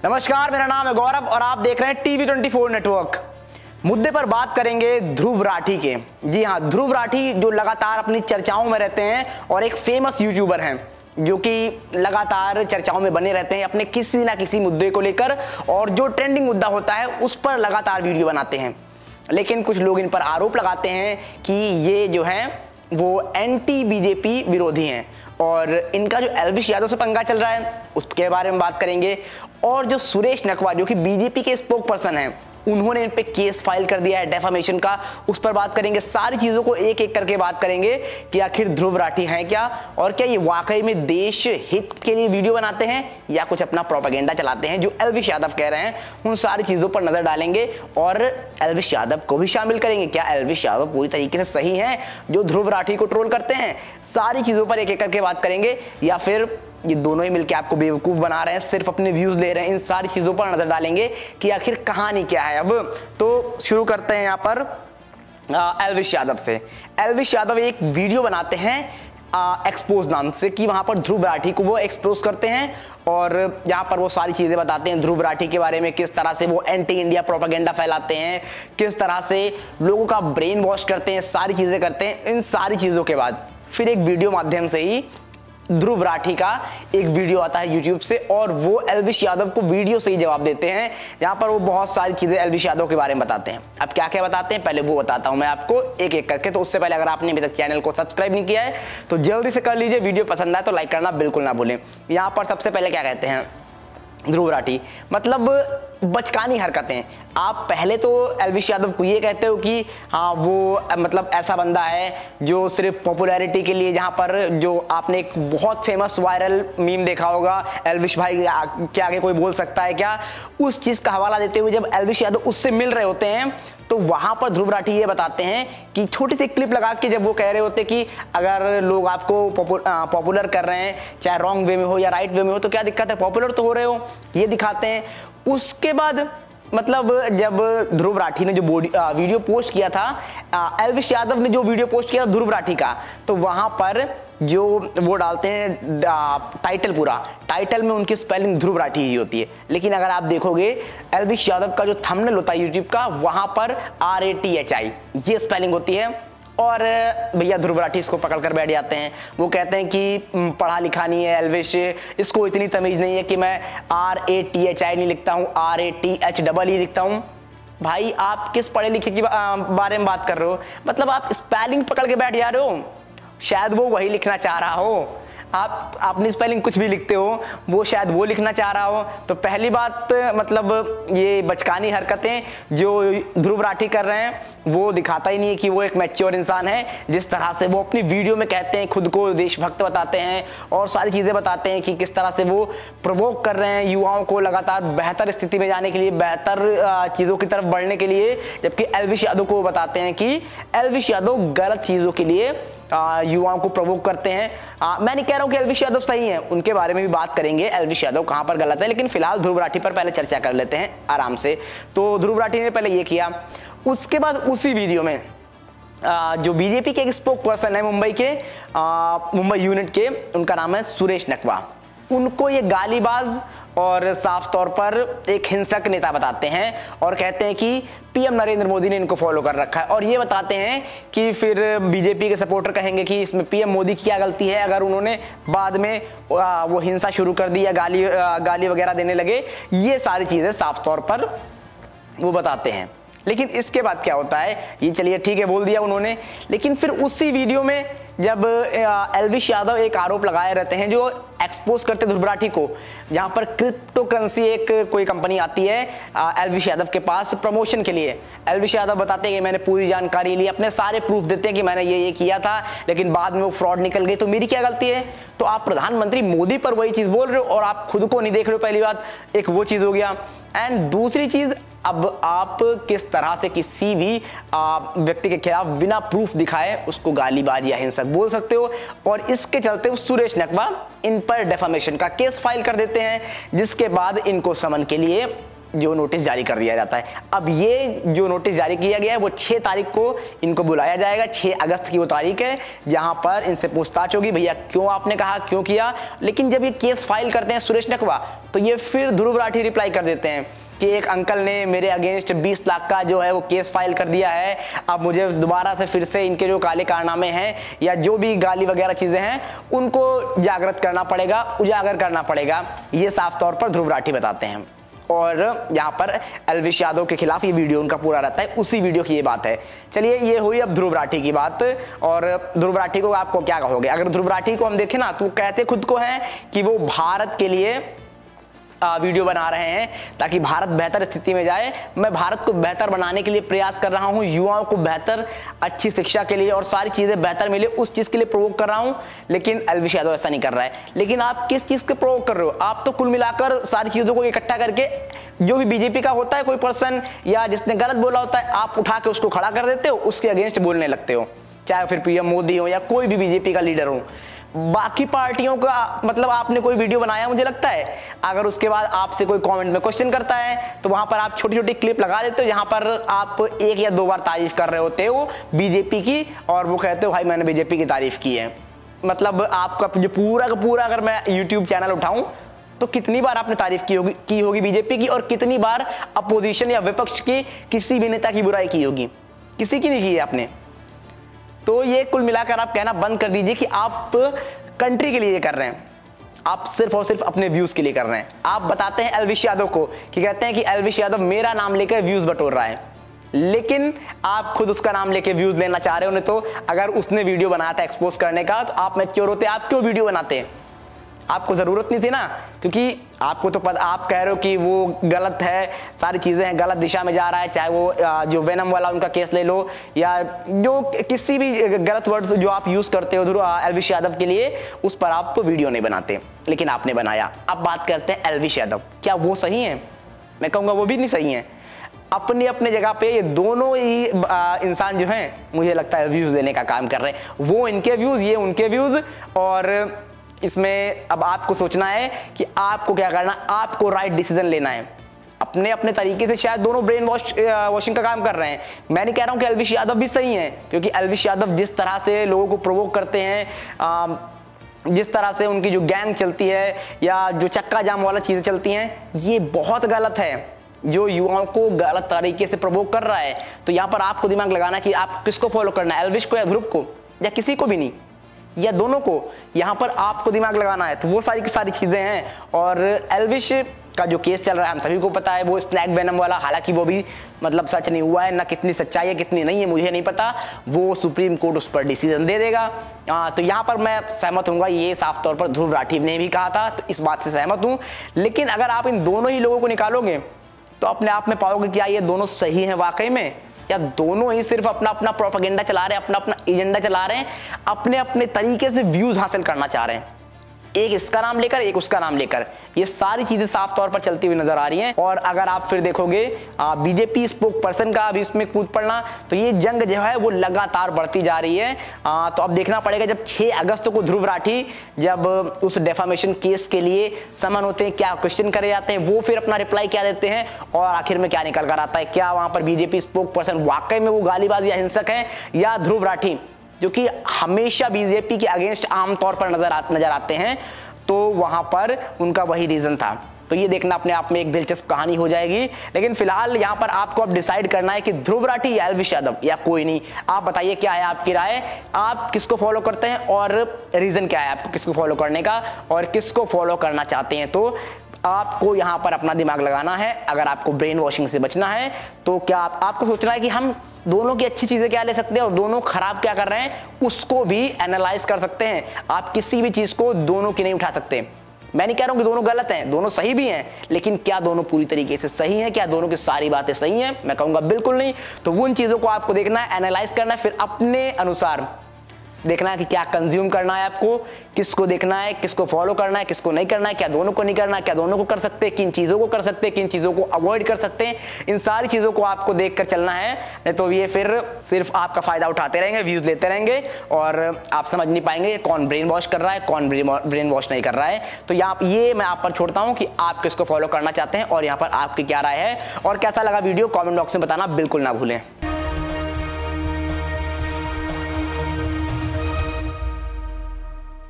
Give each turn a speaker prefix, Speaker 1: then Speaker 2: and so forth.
Speaker 1: नमस्कार, मेरा नाम है गौरव और आप देख रहे हैं टीवी 24 नेटवर्क। मुद्दे पर बात करेंगे ध्रुव राठी के। जी हाँ, ध्रुव राठी जो लगातार अपनी चर्चाओं में रहते हैं और एक फेमस यूट्यूबर हैं जो कि लगातार चर्चाओं में बने रहते हैं अपने किसी ना किसी मुद्दे को लेकर, और जो ट्रेंडिंग मुद्दा होता है उस पर लगातार वीडियो बनाते हैं। लेकिन कुछ लोग इन पर आरोप लगाते हैं कि ये जो हैं वो एंटी बीजेपी विरोधी हैं और इनका जो एल्विश यादव से पंगा चल रहा है उसके बारे में बात करेंगे। और जो सुरेश नकवा जो कि बीजेपी के स्पोक पर्सन हैं, उन्होंने इन पे केस फाइल कर दिया है डेफामेशन का, उस पर बात करेंगे। सारी चीजों को एक एक करके बात करेंगे कि आखिर ध्रुव राठी हैं क्या, और क्या ये वाकई में देश हित के लिए वीडियो बनाते हैं या कुछ अपना प्रोपेगेंडा चलाते हैं जो एल्विश यादव कह रहे हैं। उन सारी चीजों पर नजर डालेंगे और एल्विश यादव को भी शामिल करेंगे। क्या एल्विश यादव पूरी तरीके से सही हैं जो ध्रुव राठी को ट्रोल करते हैं? सारी चीजों पर एक एक करके बात करेंगे, या फिर ये दोनों ही मिलकर आपको बेवकूफ बना रहे हैं, सिर्फ अपने व्यूज ले रहे हैं। इन सारी चीजों पर नजर डालेंगे कि आखिर कहानी क्या है। अब तो शुरू करते हैं यहाँ पर एल्विश यादव से। एल्विश यादव एक वीडियो बनाते हैं एक्सपोज नाम से, कि वहां पर ध्रुव राठी को वो एक्सपोज करते हैं और यहाँ पर वो सारी चीजें बताते हैं ध्रुव राठी के बारे में, किस तरह से वो एंटी इंडिया प्रोपेगेंडा फैलाते हैं, किस तरह से लोगों का ब्रेन वॉश करते हैं, सारी चीजें करते हैं। इन सारी चीजों के बाद फिर एक वीडियो माध्यम से ही ध्रुव राठी का एक वीडियो आता है यूट्यूब से और वो एल्विश यादव को वीडियो से ही जवाब देते हैं, जहां पर वो बहुत सारी चीजें एल्विश यादव के बारे में बताते हैं। अब क्या क्या बताते हैं पहले वो बताता हूं मैं आपको एक एक करके। तो उससे पहले अगर आपने अभी तक चैनल को सब्सक्राइब नहीं किया है तो जल्दी से कर लीजिए। वीडियो पसंद आए तो लाइक करना बिल्कुल ना भूलें। यहां पर सबसे पहले क्या कहते हैं ध्रुव राठी, मतलब बचकानी हरकतें। आप पहले तो एल्विश यादव को ये कहते हो कि हाँ वो मतलब ऐसा बंदा है जो सिर्फ पॉपुलैरिटी के लिए, जहाँ पर जो आपने एक बहुत फेमस वायरल मीम देखा होगा, एल्विश भाई के आगे कोई बोल सकता है क्या, उस चीज़ का हवाला देते हुए जब एल्विश यादव उससे मिल रहे होते हैं तो वहाँ पर ध्रुव राठी ये बताते हैं कि छोटी सी क्लिप लगा के जब वो कह रहे होते कि अगर लोग आपको पॉपुलर कर रहे हैं, चाहे रॉन्ग वे में हो या राइट वे में हो, तो क्या दिक्कत है, पॉपुलर तो हो रहे हो, ये दिखाते हैं। उसके बाद मतलब जब ध्रुव राठी ने जो वीडियो पोस्ट किया था, एल्विश यादव ने जो वीडियो पोस्ट किया ध्रुव राठी का, तो वहां पर जो वो डालते हैं टाइटल, पूरा टाइटल में उनकी स्पेलिंग ध्रुव राठी ही होती है। लेकिन अगर आप देखोगे एल्विश यादव का जो थंबनेल होता है यूट्यूब का, वहां पर RATHI ये स्पेलिंग होती है। और भैया ध्रुव राठी इसको पकड़ कर बैठ जाते हैं। वो कहते हैं कि पढ़ा लिखा नहीं है एल्विश, इसको इतनी तमीज नहीं है कि मैं RATHI नहीं लिखता हूँ, RATHEE लिखता हूँ। भाई आप किस पढ़े लिखे के बारे में बात कर रहे हो? मतलब आप स्पेलिंग पकड़ के बैठ जा रहे हो। शायद वो वही लिखना चाह रहा हो, आप अपनी स्पेलिंग कुछ भी लिखते हो, वो शायद वो लिखना चाह रहा हो। तो पहली बात मतलब ये बचकानी हरकतें जो ध्रुव राठी कर रहे हैं वो दिखाता ही नहीं है कि वो एक मैच्योर इंसान है। जिस तरह से वो अपनी वीडियो में कहते हैं, खुद को देशभक्त बताते हैं और सारी चीज़ें बताते हैं कि किस तरह से वो प्रवोक कर रहे हैं युवाओं को लगातार बेहतर स्थिति में जाने के लिए, बेहतर चीज़ों की तरफ बढ़ने के लिए। जबकि एल्विश यादव को बताते हैं कि एल्विश यादव गलत चीज़ों के लिए युवाओं को प्रवोक करते हैं। मैं नहीं कह रहा हूं कि एल्विश यादव सही हैं, उनके बारे में भी बात करेंगे एल्विश यादव कहां पर गलत है, लेकिन फिलहाल ध्रुव राठी पर पहले चर्चा कर लेते हैं आराम से। तो ध्रुव राठी ने पहले ये किया, उसके बाद उसी वीडियो में जो बीजेपी के एक स्पोक पर्सन है मुंबई के, मुंबई यूनिट के, उनका नाम है सुरेश नकवा, उनको ये गालीबाज और साफ तौर पर एक हिंसक नेता बताते हैं और कहते हैं कि पीएम नरेंद्र मोदी ने इनको फॉलो कर रखा है। और ये बताते हैं कि फिर बीजेपी के सपोर्टर कहेंगे कि इसमें पीएम मोदी की क्या गलती है अगर उन्होंने बाद में वो हिंसा शुरू कर दी या गाली वगैरह देने लगे। ये सारी चीज़ें साफ तौर पर वो बताते हैं। लेकिन इसके बाद क्या होता है, ये चलिए ठीक है बोल दिया उन्होंने, लेकिन फिर उसी वीडियो में जब एल्विश यादव एक आरोप लगाए रहते हैं जो एक्सपोज करते ध्रुव राठी को, जहां पर क्रिप्टो करेंसी एक कोई कंपनी आती है एल्विश यादव के पास प्रमोशन के लिए। एल्विश यादव बताते हैं कि मैंने पूरी जानकारी ली, अपने सारे प्रूफ देते हैं कि मैंने ये किया था, लेकिन बाद में वो फ्रॉड निकल गई, तो मेरी क्या गलती है? तो आप प्रधानमंत्री मोदी पर वही चीज बोल रहे हो और आप खुद को नहीं देख रहे हो। पहली बात एक वो चीज हो गया, एंड दूसरी चीज, अब आप किस तरह से किसी भी व्यक्ति के खिलाफ बिना प्रूफ दिखाए उसको गालीबाज या हिंसक बोल सकते हो। और इसके चलते सुरेश नकवा इन पर डेफामेशन का केस फाइल कर देते हैं, जिसके बाद इनको समन के लिए जो नोटिस जारी कर दिया जाता है। अब ये जो नोटिस जारी किया गया है वो 6 तारीख को इनको बुलाया जाएगा। 6 अगस्त की वो तारीख है जहां पर इनसे पूछताछ होगी, भैया क्यों आपने कहा, क्यों किया। लेकिन जब ये केस फाइल करते हैं सुरेश नकवा, तो ये फिर ध्रुव राठी रिप्लाई कर देते हैं कि एक अंकल ने मेरे अगेंस्ट 20 लाख का जो है वो केस फाइल कर दिया है, अब मुझे दोबारा से फिर से इनके जो काले कारनामे हैं या जो भी गाली वगैरह चीजें हैं उनको जागृत करना पड़ेगा, उजागर करना पड़ेगा। ये साफ तौर पर ध्रुव राठी बताते हैं। और यहाँ पर एल्विश यादव के खिलाफ ये वीडियो उनका पूरा रहता है, उसी वीडियो की ये बात है। चलिए ये हुई अब ध्रुव राठी की बात। और ध्रुव राठी को आपको क्या कहोगे? अगर ध्रुव राठी को हम देखें ना तो कहते खुद को है कि वो भारत के लिए वीडियो बना रहे हैं ताकि भारत बेहतर स्थिति में जाए। मैं भारत को बेहतर बनाने के लिए प्रयास कर रहा हूं, युवाओं को बेहतर अच्छी शिक्षा के लिए और सारी चीजें बेहतर मिले उस चीज के लिए प्रोवोक कर रहा हूं। लेकिन एल्विश यादव ऐसा नहीं कर रहा है। लेकिन आप किस चीज के प्रोवोक कर रहे हो? आप तो कुल मिलाकर सारी चीजों को इकट्ठा करके जो भी बीजेपी का होता है कोई पर्सन या जिसने गलत बोला होता है, आप उठा के उसको खड़ा कर देते हो, उसके अगेंस्ट बोलने लगते हो, चाहे फिर पीएम मोदी हो या कोई भी बीजेपी का लीडर हो। बाकी पार्टियों का मतलब आपने कोई वीडियो बनाया, मुझे लगता है अगर उसके बाद आपसे कोई कमेंट में क्वेश्चन करता है तो वहां पर आप छोटी छोटी क्लिप लगा देते हो जहां पर आप 1 या 2 बार तारीफ कर रहे होते हो बीजेपी की और वो कहते हो भाई मैंने बीजेपी की तारीफ की है। मतलब आपका जो पूरा का पूरा अगर मैं यूट्यूब चैनल उठाऊं तो कितनी बार आपने तारीफ की होगी बीजेपी की और कितनी बार अपोजिशन या विपक्ष की किसी भी नेता की बुराई की होगी? किसी की नहीं की है आपने। तो ये कुल मिलाकर आप कहना बंद कर दीजिए कि आप कंट्री के लिए कर रहे हैं, आप सिर्फ और सिर्फ अपने व्यूज के लिए कर रहे हैं। आप बताते हैं एल्विश यादव को कि कहते हैं कि एल्विश यादव मेरा नाम लेकर व्यूज बटोर रहा है, लेकिन आप खुद उसका नाम लेके व्यूज लेना चाह रहे हो। नहीं तो अगर उसने वीडियो बनाया था एक्सपोज करने का तो आप मैच्योर होते, आप क्यों वीडियो बनाते हैं? आपको जरूरत नहीं थी ना, क्योंकि आपको तो पता, आप कह रहे हो कि वो गलत है, सारी चीजें हैं, गलत दिशा में जा रहा है। चाहे वो जो वेनम वाला उनका केस ले लो या जो किसी भी गलत वर्ड्स जो आप यूज करते हो एल्विश यादव के लिए, उस पर आप वीडियो नहीं बनाते, लेकिन आपने बनाया। अब बात करते हैं एल्विश यादव, क्या वो सही है? मैं कहूंगा वो भी नहीं सही है। अपनी अपने जगह पे ये दोनों ही इंसान जो हैं मुझे लगता है व्यूज देने का काम कर रहे हैं। वो इनके व्यूज, ये उनके व्यूज। और इसमें अब आपको सोचना है कि आपको क्या करना, आपको राइट डिसीजन लेना है। अपने अपने तरीके से शायद दोनों ब्रेन वॉशिंग का काम कर रहे हैं। मैं नहीं कह रहा हूं कि एल्विश यादव भी सही है, क्योंकि एल्विश यादव जिस तरह से लोगों को प्रोवोक करते हैं, जिस तरह से उनकी जो गैंग चलती है या जो चक्का जाम वाला चीजें चलती हैं, ये बहुत गलत है। जो युवाओं को गलत तरीके से प्रोवोक कर रहा है। तो यहाँ पर आपको दिमाग लगाना कि आप किसको फॉलो करना है, एल्विश को या ध्रुव को या किसी को भी नहीं, या दोनों को। यहां पर आपको दिमाग लगाना है। तो वो सारी की सारी चीजें हैं। और एल्विश का जो केस चल रहा है हम सभी को पता है, वो स्नैक वेनम वाला, हालांकि वो भी मतलब सच नहीं हुआ है, ना कितनी सच्चाई है कितनी नहीं है मुझे नहीं पता, वो सुप्रीम कोर्ट उस पर डिसीजन दे देगा। तो यहाँ पर मैं सहमत हूँ, ये साफ तौर पर ध्रुव राठी ने भी कहा था, तो इस बात से सहमत हूँ। लेकिन अगर आप इन दोनों ही लोगों को निकालोगे तो अपने आप में पाओगे क्या ये दोनों सही हैं वाकई में, या दोनों ही सिर्फ अपना अपना प्रोपेगेंडा चला रहे हैं, अपना अपना एजेंडा चला रहे हैं, अपने अपने तरीके से व्यूज हासिल करना चाह रहे हैं, एक इसका नाम लेकर एक उसका नाम लेकर। ये सारी चीजें साफ तौर पर चलती हुई नजर आ रही हैं। और अगर आप फिर देखोगे बीजेपी स्पोक पर्सन का अभी इसमें कूद पड़ना, तो ये जंग जो है वो लगातार बढ़ती जा रही है। तो अब देखना पड़ेगा जब 6 अगस्त को ध्रुव राठी जब उस डेफामेशन केस के लिए समन होते हैं, क्या क्वेश्चन करे जाते हैं, वो फिर अपना रिप्लाई क्या देते हैं और आखिर में क्या निकल कर आता है। क्या वहां पर बीजेपी स्पोक पर्सन वाकई में वो गालीबाज या हिंसक है, या ध्रुव राठी जो कि हमेशा बीजेपी के अगेंस्ट आमतौर पर नजर आते हैं, तो वहां पर उनका वही रीजन था। तो ये देखना अपने आप में एक दिलचस्प कहानी हो जाएगी। लेकिन फिलहाल यहां पर आपको अब डिसाइड करना है कि ध्रुव राठी या एल्विश यादव या कोई नहीं। आप बताइए क्या है आपकी राय, आप किसको फॉलो करते हैं और रीजन क्या है आपको किसको फॉलो करने का और किसको फॉलो करना चाहते हैं। तो आपको यहां पर अपना दिमाग लगाना है। अगर आपको ब्रेन वॉशिंग से बचना है तो क्या आपको सोचना है कि हम दोनों की अच्छी चीजें क्या ले सकते हैं और दोनों खराब क्या कर रहे हैं, उसको भी एनालाइज कर सकते हैं। आप किसी भी चीज को दोनों की नहीं उठा सकते। मैं नहीं कह रहा हूं कि दोनों गलत हैं, दोनों सही भी हैं, लेकिन क्या दोनों पूरी तरीके से सही हैं, क्या दोनों की सारी बातें सही हैं? मैं कहूंगा बिल्कुल नहीं। तो उन चीजों को आपको देखना है, एनालाइज करना है, फिर अपने अनुसार देखना है कि क्या कंज्यूम करना है आपको, किसको देखना है, किसको फॉलो करना है, किसको नहीं करना है, क्या दोनों को नहीं करना है, क्या दोनों को कर सकते हैं, किन चीज़ों को कर सकते हैं, किन चीज़ों को अवॉइड कर सकते हैं। इन सारी चीज़ों को आपको देख कर चलना है, नहीं तो ये फिर सिर्फ आपका फ़ायदा उठाते रहेंगे, व्यूज़ लेते रहेंगे और आप समझ नहीं पाएंगे कौन ब्रेन वॉश कर रहा है, कौन ब्रेन वॉश नहीं कर रहा है। तो ये मैं आप पर छोड़ता हूँ कि आप किसको फॉलो करना चाहते हैं और यहाँ पर आपकी क्या राय है और कैसा लगा वीडियो कमेंट बॉक्स में बताना बिल्कुल ना भूलें।